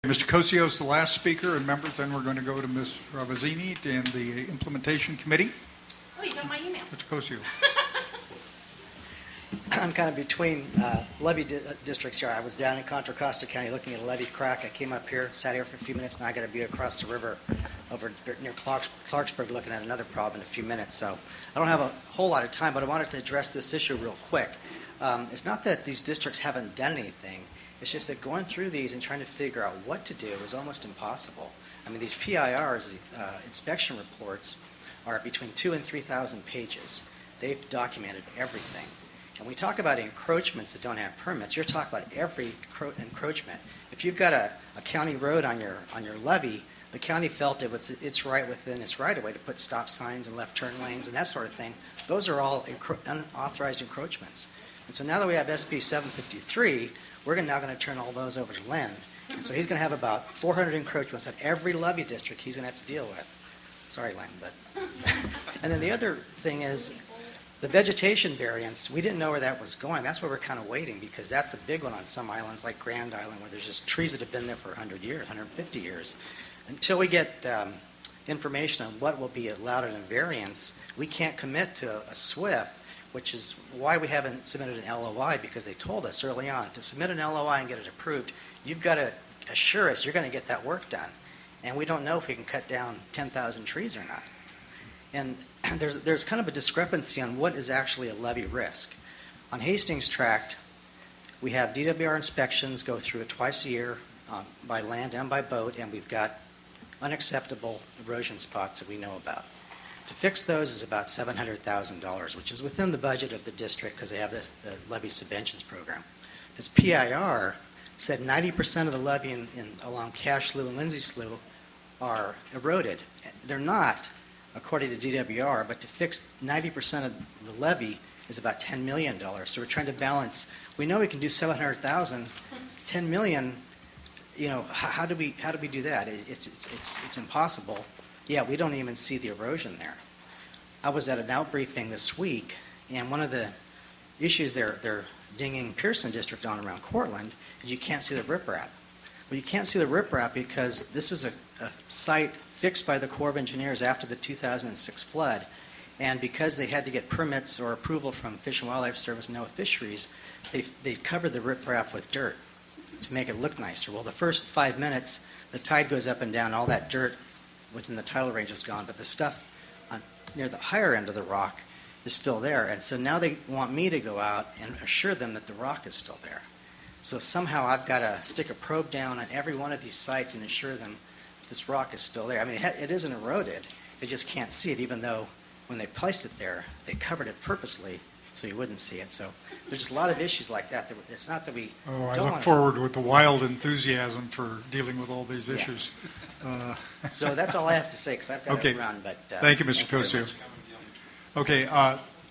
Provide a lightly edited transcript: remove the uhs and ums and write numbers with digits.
Mr. Cosio is the last speaker, and members, then we're going to go to Ms. Ravazzini and the Implementation Committee. Oh, you got my email. Mr. Cosio. I'm kind of between levee districts here. I was down in Contra Costa County looking at a levee crack. I came up here, sat here for a few minutes, and I got to be across the river over near Clarksburg looking at another problem in a few minutes. So I don't have a whole lot of time, but I wanted to address this issue real quick. It's not that these districts haven't done anything. It's just that going through these and trying to figure out what to do is almost impossible. I mean, these PIRs, the inspection reports, are between 2,000 and 3,000 pages. They've documented everything. And we talk about encroachments that don't have permits. You're talking about every encroachment. If you've got a county road on your levee, the county felt it's right within its right-of-way to put stop signs and left turn lanes and that sort of thing. Those are all unauthorized encroachments. And so now that we have SB 753, we're now going to turn all those over to Len. And so he's going to have about 400 encroachments at every levee district he's going to have to deal with. Sorry, Len, but... And then the other thing is the vegetation variance. We didn't know where that was going. That's where we're kind of waiting, because that's a big one on some islands like Grand Island, where there's just trees that have been there for 100 years, 150 years. Until we get information on what will be allowed in a variance, we can't commit to a SWIFT, which is why we haven't submitted an LOI, because they told us early on to submit an LOI and get it approved, you've got to assure us you're going to get that work done. And we don't know if we can cut down 10,000 trees or not. And there's kind of a discrepancy on what is actually a levee risk. On Hastings Tract, we have DWR inspections go through it twice a year by land and by boat, and we've got unacceptable erosion spots that we know about. To fix those is about $700,000, which is within the budget of the district because they have the levee subventions program. This PIR said 90% of the levee along Cash Slough and Lindsay Slough are eroded. They're not, according to DWR, but to fix 90% of the levee is about $10 million. So we're trying to balance. We know we can do $700,000, $10 million. You know, how do we do that? It's impossible. Yeah, we don't even see the erosion there. I was at an out briefing this week, and one of the issues they're dinging Pearson District on around Cortland is you can't see the riprap. Well, you can't see the riprap because this was a site fixed by the Corps of Engineers after the 2006 flood, and because they had to get permits or approval from Fish and Wildlife Service, NOAA Fisheries, they covered the riprap with dirt to make it look nicer. Well, the first 5 minutes, the tide goes up and down, all that dirt within the tidal range is gone, but the stuff near the higher end of the rock is still there. And so now they want me to go out and assure them that the rock is still there. So somehow I've got to stick a probe down on every one of these sites and assure them this rock is still there. I mean, it isn't eroded. They just can't see it, even though when they placed it there, they covered it purposely so you wouldn't see it. So there's just a lot of issues like that. It's not that we I look forward with the wild enthusiasm for dealing with all these issues. So that's all I have to say, because I've got to run. But thank you, Mr. Cosio. Okay,